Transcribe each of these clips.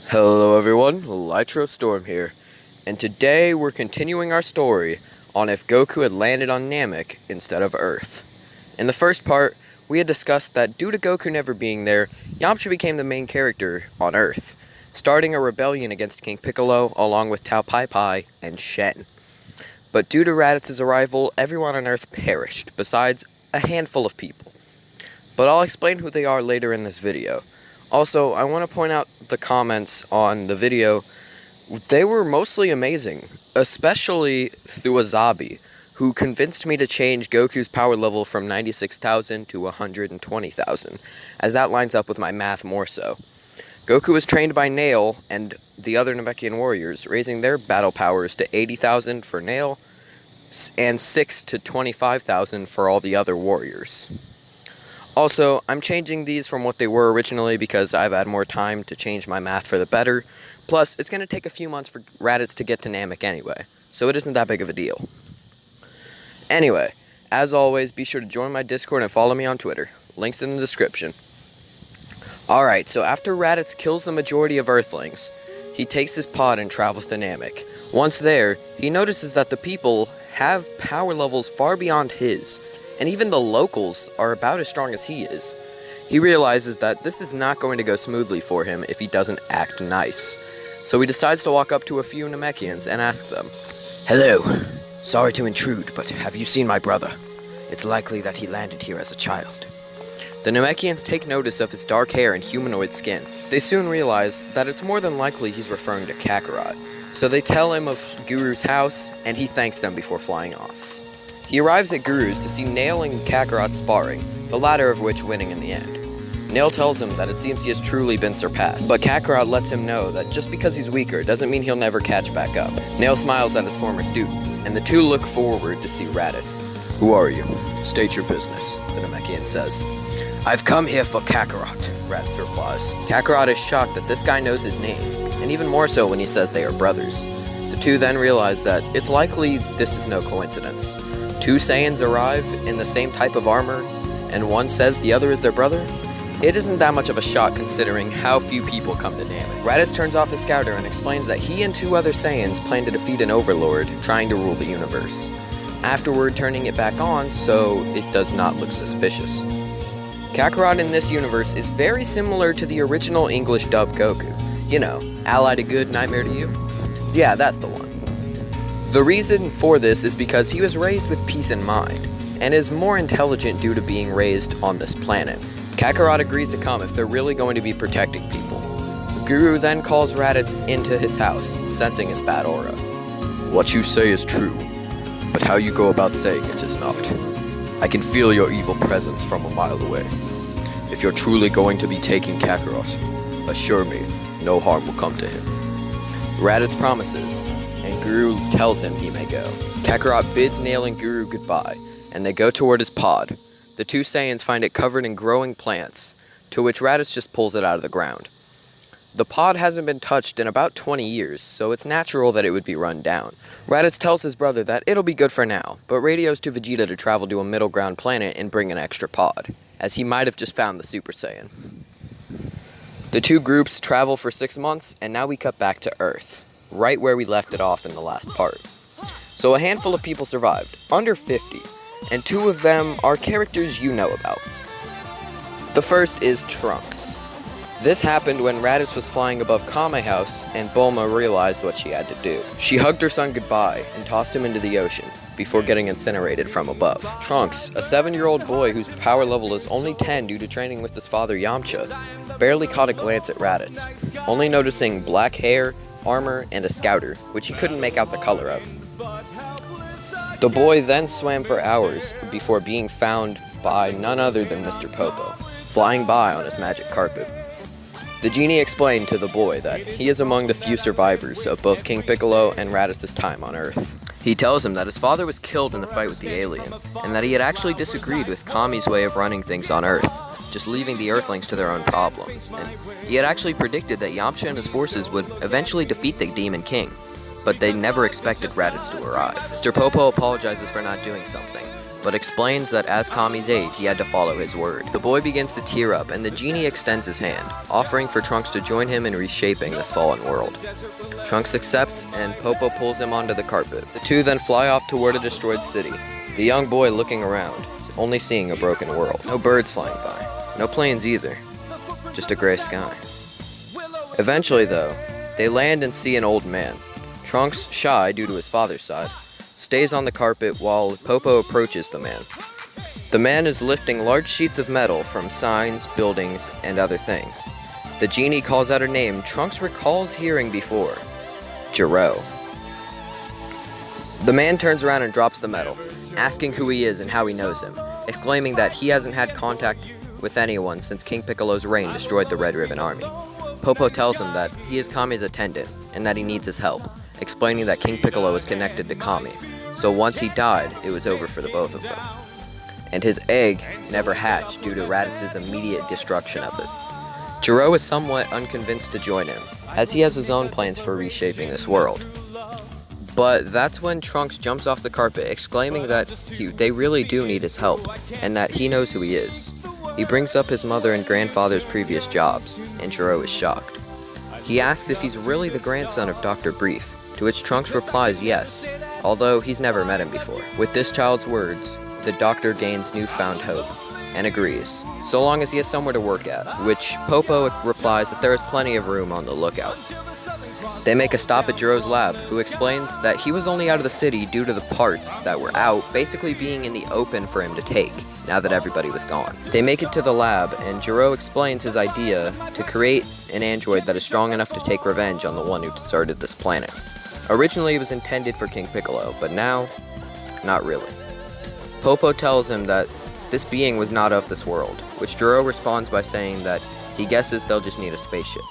Hello everyone, Lytro Storm here, and today we're continuing our story on if Goku had landed on Namek instead of Earth. In the first part, we had discussed that due to Goku never being there, Yamcha became the main character on Earth, starting a rebellion against King Piccolo along with Tao Pai Pai and Shen. But due to Raditz's arrival, everyone on Earth perished, besides a handful of people. But I'll explain who they are later in this video. Also, I want to point out the comments on the video. They were mostly amazing, especially through Azabi, who convinced me to change Goku's power level from 96,000 to 120,000, as that lines up with my math more so. Goku was trained by Nail and the other Namekian warriors, raising their battle powers to 80,000 for Nail and 6 to 25,000 for all the other warriors. Also, I'm changing these from what they were originally because I've had more time to change my math for the better. Plus, it's going to take a few months for Raditz to get to Namek anyway, so it isn't that big of a deal. Anyway, as always, be sure to join my Discord and follow me on Twitter. Links in the description. Alright, so after Raditz kills the majority of Earthlings, he takes his pod and travels to Namek. Once there, he notices that the people have power levels far beyond his, and even the locals are about as strong as he is. He realizes that this is not going to go smoothly for him if he doesn't act nice. So he decides to walk up to a few Namekians and ask them, "Hello, sorry to intrude, but have you seen my brother? It's likely that he landed here as a child." The Namekians take notice of his dark hair and humanoid skin. They soon realize that it's more than likely he's referring to Kakarot. So they tell him of Guru's house, and he thanks them before flying off. He arrives at Guru's to see Nail and Kakarot sparring, the latter of which winning in the end. Nail tells him that it seems he has truly been surpassed, but Kakarot lets him know that just because he's weaker doesn't mean he'll never catch back up. Nail smiles at his former student, and the two look forward to see Raditz. "Who are you? State your business," the Namekian says. "I've come here for Kakarot," Raditz replies. Kakarot is shocked that this guy knows his name, and even more so when he says they are brothers. The two then realize that it's likely this is no coincidence. Two Saiyans arrive in the same type of armor, and one says the other is their brother? It isn't that much of a shock considering how few people come to Namek. Raditz turns off his scouter and explains that he and two other Saiyans plan to defeat an overlord trying to rule the universe. Afterward, turning it back on so it does not look suspicious. Kakarot in this universe is very similar to the original English dub Goku. You know, ally to good, nightmare to you? Yeah, that's the one. The reason for this is because he was raised with peace in mind, and is more intelligent due to being raised on this planet. Kakarot agrees to come if they're really going to be protecting people. Guru then calls Raditz into his house, sensing his bad aura. "What you say is true, but how you go about saying it is not. I can feel your evil presence from a mile away. If you're truly going to be taking Kakarot, assure me no harm will come to him." Raditz promises, and Guru tells him he may go. Kakarot bids Nail and Guru goodbye, and they go toward his pod. The two Saiyans find it covered in growing plants, to which Raditz just pulls it out of the ground. The pod hasn't been touched in about 20 years, so it's natural that it would be run down. Raditz tells his brother that it'll be good for now, but radios to Vegeta to travel to a middle ground planet and bring an extra pod, as he might have just found the Super Saiyan. The two groups travel for 6 months, and now we cut back to Earth, right where we left it off in the last part. So a handful of people survived, under 50, and two of them are characters you know about. The first is Trunks. This happened when Raditz was flying above Kame House, and Bulma realized what she had to do. She hugged her son goodbye and tossed him into the ocean, before getting incinerated from above. Trunks, a 7-year-old boy whose power level is only 10 due to training with his father Yamcha, barely caught a glance at Raditz, only noticing black hair, armor, and a scouter, which he couldn't make out the color of. The boy then swam for hours before being found by none other than Mr. Popo, flying by on his magic carpet. The genie explained to the boy that he is among the few survivors of both King Piccolo and Raditz's time on Earth. He tells him that his father was killed in the fight with the alien, and that he had actually disagreed with Kami's way of running things on Earth, just leaving the Earthlings to their own problems, and he had actually predicted that Yamcha and his forces would eventually defeat the Demon King, but they never expected Raditz to arrive. Mr. Popo apologizes for not doing something, but explains that as Kami's aide, he had to follow his word. The boy begins to tear up, and the genie extends his hand, offering for Trunks to join him in reshaping this fallen world. Trunks accepts, and Popo pulls him onto the carpet. The two then fly off toward a destroyed city, the young boy looking around, only seeing a broken world. No birds flying by, no planes either, just a gray sky. Eventually, though, they land and see an old man. Trunks, shy due to his father's side, stays on the carpet while Popo approaches the man. The man is lifting large sheets of metal from signs, buildings, and other things. The genie calls out a name Trunks recalls hearing before, Gero. The man turns around and drops the metal, asking who he is and how he knows him, exclaiming that he hasn't had contact with anyone since King Piccolo's reign destroyed the Red Ribbon Army. Popo tells him that he is Kami's attendant and that he needs his help, explaining that King Piccolo was connected to Kami, so once he died, it was over for the both of them. And his egg never hatched due to Raditz's immediate destruction of it. Gero is somewhat unconvinced to join him, as he has his own plans for reshaping this world. But that's when Trunks jumps off the carpet, exclaiming that they really do need his help, and that he knows who he is. He brings up his mother and grandfather's previous jobs, and Gero is shocked. He asks if he's really the grandson of Dr. Brief, to which Trunks replies yes, although he's never met him before. With this child's words, the doctor gains newfound hope, and agrees, so long as he has somewhere to work at, which Popo replies that there is plenty of room on the lookout. They make a stop at Gero's lab, who explains that he was only out of the city due to the parts that were out basically being in the open for him to take, now that everybody was gone. They make it to the lab, and Gero explains his idea to create an android that is strong enough to take revenge on the one who deserted this planet. Originally it was intended for King Piccolo, but now, not really. Popo tells him that this being was not of this world, which Gero responds by saying that he guesses they'll just need a spaceship.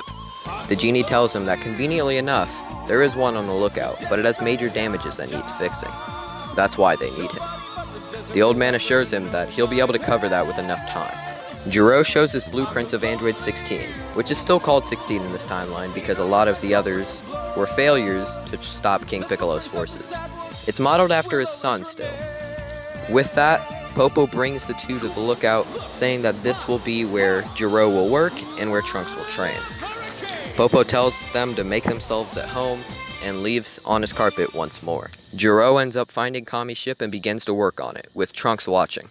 The genie tells him that conveniently enough, there is one on the lookout, but it has major damages that needs fixing. That's why they need him. The old man assures him that he'll be able to cover that with enough time. Gero shows his blueprints of Android 16, which is still called 16 in this timeline because a lot of the others were failures to stop King Piccolo's forces. It's modeled after his son still. With that, Popo brings the two to the lookout, saying that this will be where Gero will work and where Trunks will train. Popo tells them to make themselves at home and leaves on his carpet once more. Gero ends up finding Kami's ship and begins to work on it, with Trunks watching.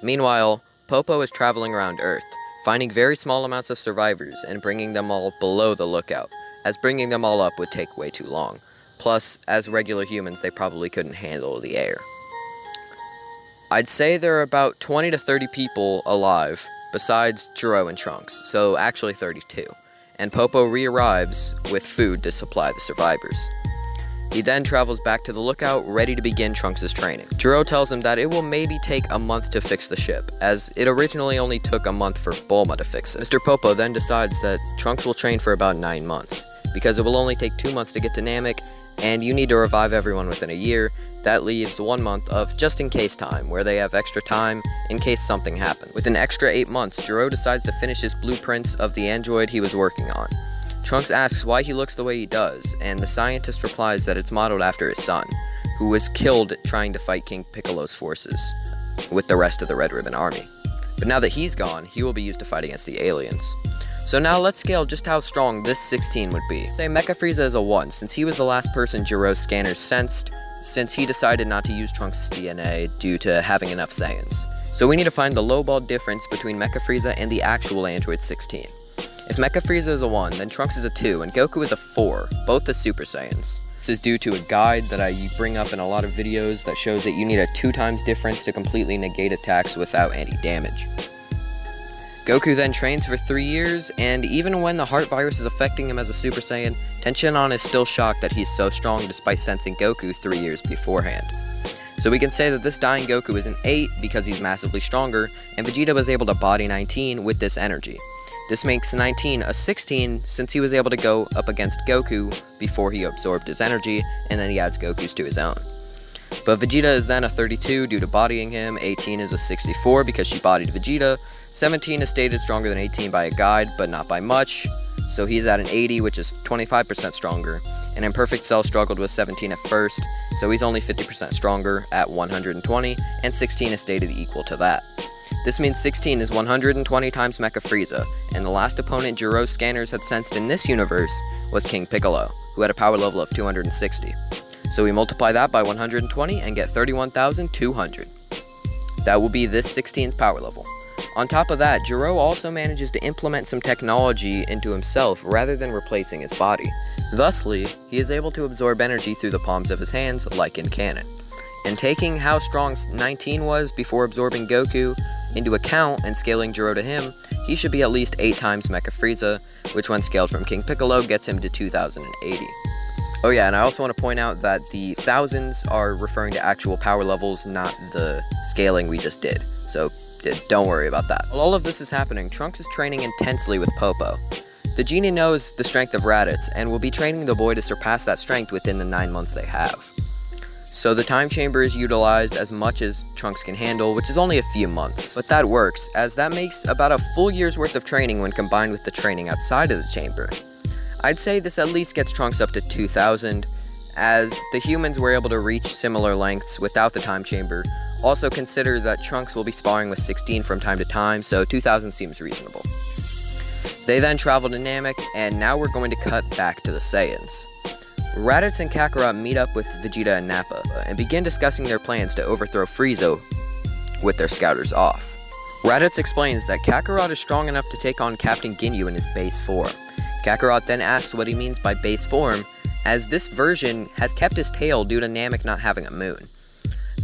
Meanwhile, Popo is traveling around Earth, finding very small amounts of survivors and bringing them all below the lookout, as bringing them all up would take way too long. Plus, as regular humans, they probably couldn't handle the air. I'd say there are about 20 to 30 people alive, besides Gero and Trunks, so actually 32. And Popo re-arrives with food to supply the survivors. He then travels back to the lookout, ready to begin Trunks' training. Gero tells him that it will maybe take a month to fix the ship, as it originally only took a month for Bulma to fix it. Mr. Popo then decides that Trunks will train for about 9 months, because it will only take 2 months to get to Namek, and you need to revive everyone within a year. That leaves 1 month of just-in-case time, where they have extra time in case something happens. With an extra 8 months, Gero decides to finish his blueprints of the android he was working on. Trunks asks why he looks the way he does, and the scientist replies that it's modeled after his son, who was killed trying to fight King Piccolo's forces with the rest of the Red Ribbon Army. But now that he's gone, he will be used to fight against the aliens. So now let's scale just how strong this 16 would be. Say Mecha Frieza is a 1, since he was the last person Gero's scanners sensed, since he decided not to use Trunks' DNA due to having enough Saiyans. So we need to find the lowball difference between Mecha Frieza and the actual Android 16. If Mecha Frieza is a 1, then Trunks is a 2, and Goku is a 4, both the Super Saiyans. This is due to a guide that I bring up in a lot of videos that shows that you need a 2 times difference to completely negate attacks without any damage. Goku then trains for 3 years, and even when the heart virus is affecting him as a Super Saiyan, Tenshinhan is still shocked that he's so strong despite sensing Goku 3 years beforehand. So we can say that this dying Goku is an 8 because he's massively stronger, and Vegeta was able to body 19 with this energy. This makes 19 a 16 since he was able to go up against Goku before he absorbed his energy, and then he adds Goku's to his own. But Vegeta is then a 32 due to bodying him, 18 is a 64 because she bodied Vegeta, 17 is stated stronger than 18 by a guide, but not by much, so he's at an 80, which is 25% stronger, An imperfect cell struggled with 17 at first, so he's only 50% stronger at 120, and 16 is stated equal to that. This means 16 is 120 times Mecha Frieza, and the last opponent Gero's scanners had sensed in this universe was King Piccolo, who had a power level of 260. So we multiply that by 120 and get 31,200. That will be this 16's power level. On top of that, Gero also manages to implement some technology into himself rather than replacing his body. Thusly, he is able to absorb energy through the palms of his hands like in canon. And taking how strong 19 was before absorbing Goku into account and scaling Gero to him, he should be at least 8 times Mecha Frieza, which when scaled from King Piccolo gets him to 2080. Oh yeah, and I also want to point out that the thousands are referring to actual power levels, not the scaling we just did. So don't worry about that. While all of this is happening, Trunks is training intensely with Popo. The genie knows the strength of Raditz and will be training the boy to surpass that strength within the 9 months they have. So the time chamber is utilized as much as Trunks can handle, which is only a few months. But that works, as that makes about a full year's worth of training when combined with the training outside of the chamber. I'd say this at least gets Trunks up to 2,000, as the humans were able to reach similar lengths without the time chamber. Also consider that Trunks will be sparring with 16 from time to time, so 2,000 seems reasonable. They then travel to Namek, and now we're going to cut back to the Saiyans. Raditz and Kakarot meet up with Vegeta and Nappa, and begin discussing their plans to overthrow Frieza with their scouters off. Raditz explains that Kakarot is strong enough to take on Captain Ginyu in his base form. Kakarot then asks what he means by base form, as this version has kept his tail due to Namek not having a moon.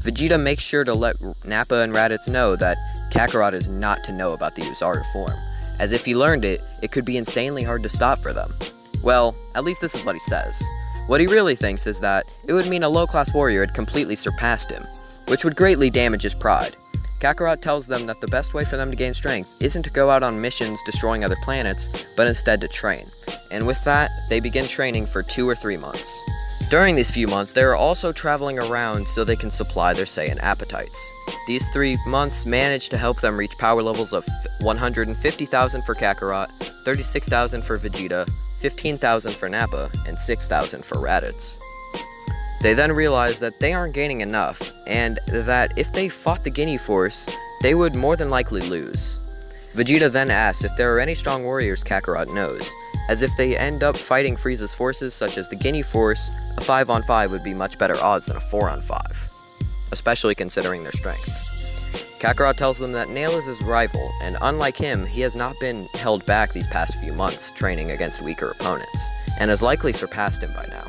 Vegeta makes sure to let Nappa and Raditz know that Kakarot is not to know about the Usari form, as if he learned it, it could be insanely hard to stop for them. Well, at least this is what he says. What he really thinks is that it would mean a low-class warrior had completely surpassed him, which would greatly damage his pride. Kakarot tells them that the best way for them to gain strength isn't to go out on missions destroying other planets, but instead to train. And with that, they begin training for 2 or 3 months. During these few months, they are also traveling around so they can supply their Saiyan appetites. These 3 months manage to help them reach power levels of 150,000 for Kakarot, 36,000 for Vegeta, 15,000 for Nappa, and 6,000 for Raditz. They then realize that they aren't gaining enough, and that if they fought the Ginyu Force, they would more than likely lose. Vegeta then asks if there are any strong warriors Kakarot knows, as if they end up fighting Frieza's forces such as the Ginyu Force, a 5-on-5 would be much better odds than a 4-on-5, especially considering their strength. Kakarot tells them that Nail is his rival, and unlike him, he has not been held back these past few months training against weaker opponents, and has likely surpassed him by now.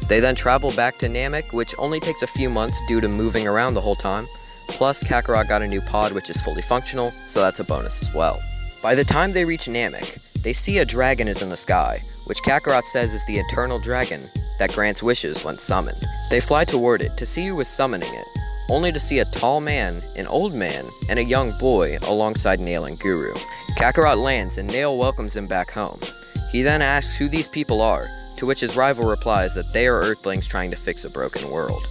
They then travel back to Namek, which only takes a few months due to moving around the whole time, plus Kakarot got a new pod which is fully functional, so that's a bonus as well. By the time they reach Namek, they see a dragon is in the sky, which Kakarot says is the eternal dragon that grants wishes when summoned. They fly toward it to see who is summoning it, only to see a tall man, an old man, and a young boy alongside Nail and Guru. Kakarot lands and Nail welcomes him back home. He then asks who these people are, to which his rival replies that they are Earthlings trying to fix a broken world,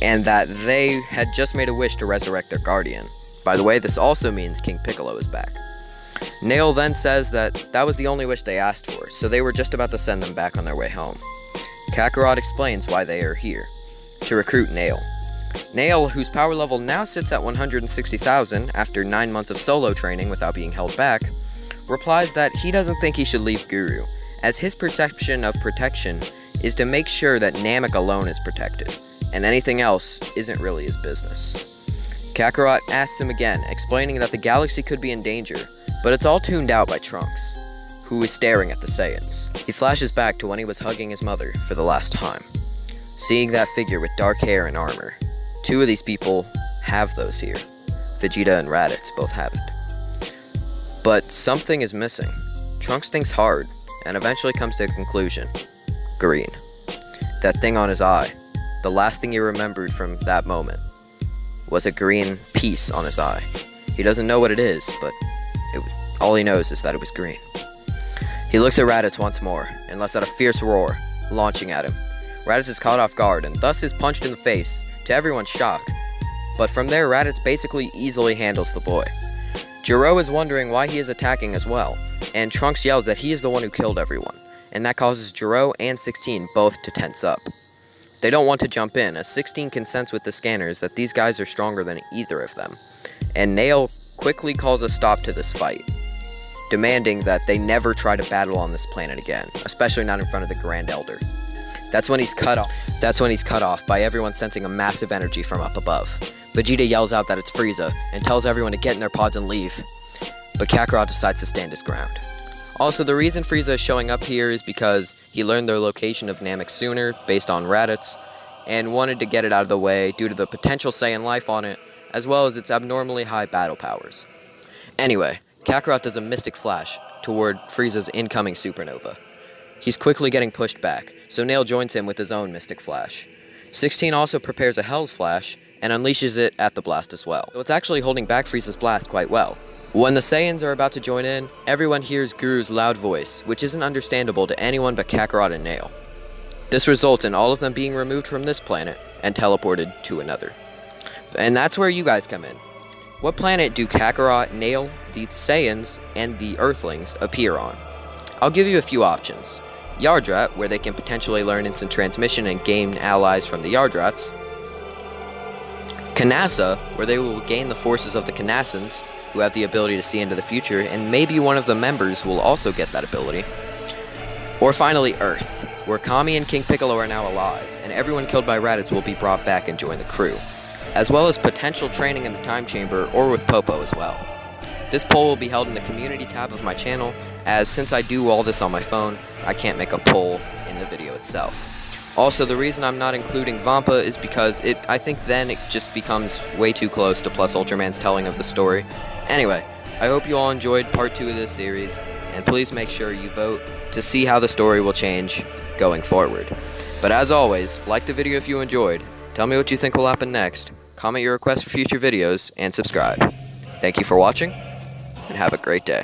and that they had just made a wish to resurrect their guardian. By the way, this also means King Piccolo is back. Nail then says that that was the only wish they asked for, so they were just about to send them back on their way home. Kakarot explains why they are here, to recruit Nail. Nail, whose power level now sits at 160,000 after 9 months of solo training without being held back, replies that he doesn't think he should leave Guru, as his perception of protection is to make sure that Namek alone is protected, and anything else isn't really his business. Kakarot asks him again, explaining that the galaxy could be in danger, but it's all tuned out by Trunks, who is staring at the Saiyans. He flashes back to when he was hugging his mother for the last time, seeing that figure with dark hair and armor. 2 of these people have those here. Vegeta and Raditz both have it. But something is missing. Trunks thinks hard, and eventually comes to a conclusion. Green. That thing on his eye, the last thing he remembered from that moment, was a green piece on his eye. He doesn't know what it is, but all he knows is that it was green. He looks at Raditz once more, and lets out a fierce roar, launching at him. Raditz is caught off guard, and thus is punched in the face, to everyone's shock. But from there, Raditz basically easily handles the boy. Gero is wondering why he is attacking as well, and Trunks yells that he is the one who killed everyone, and that causes Gero and 16 both to tense up. They don't want to jump in, as 16 can sense with the scanners that these guys are stronger than either of them, and Nail quickly calls a stop to this fight, demanding that they never try to battle on this planet again, especially not in front of the Grand Elder. That's when he's cut off by everyone sensing a massive energy from up above. Vegeta yells out that it's Frieza and tells everyone to get in their pods and leave, but Kakarot decides to stand his ground. Also, the reason Frieza is showing up here is because he learned the location of Namek sooner, based on Raditz, and wanted to get it out of the way due to the potential Saiyan life on it, as well as its abnormally high battle powers. Anyway, Kakarot does a Mystic Flash toward Frieza's incoming supernova. He's quickly getting pushed back, so Nail joins him with his own Mystic Flash. 16 also prepares a Hell's Flash and unleashes it at the blast as well, so it's actually holding back Frieza's blast quite well. When the Saiyans are about to join in, everyone hears Guru's loud voice, which isn't understandable to anyone but Kakarot and Nail. This results in all of them being removed from this planet and teleported to another. And that's where you guys come in. What planet do Kakarot, Nail, the Saiyans, and the Earthlings appear on? I'll give you a few options. Yardrat, where they can potentially learn instant transmission and gain allies from the Yardrats. Kanasa, where they will gain the forces of the Kanasans, who have the ability to see into the future, and maybe one of the members will also get that ability. Or finally, Earth, where Kami and King Piccolo are now alive, and everyone killed by Raditz will be brought back and join the crew, as well as potential training in the Time Chamber or with Popo as well. This poll will be held in the community tab of my channel, as since I do all this on my phone, I can't make a poll in the video itself. Also, the reason I'm not including Vampa is because I think then it just becomes way too close to Plus Ultraman's telling of the story. Anyway, I hope you all enjoyed part 2 of this series, and please make sure you vote to see how the story will change going forward. But as always, like the video if you enjoyed, tell me what you think will happen next, comment your requests for future videos, and subscribe. Thank you for watching, and have a great day.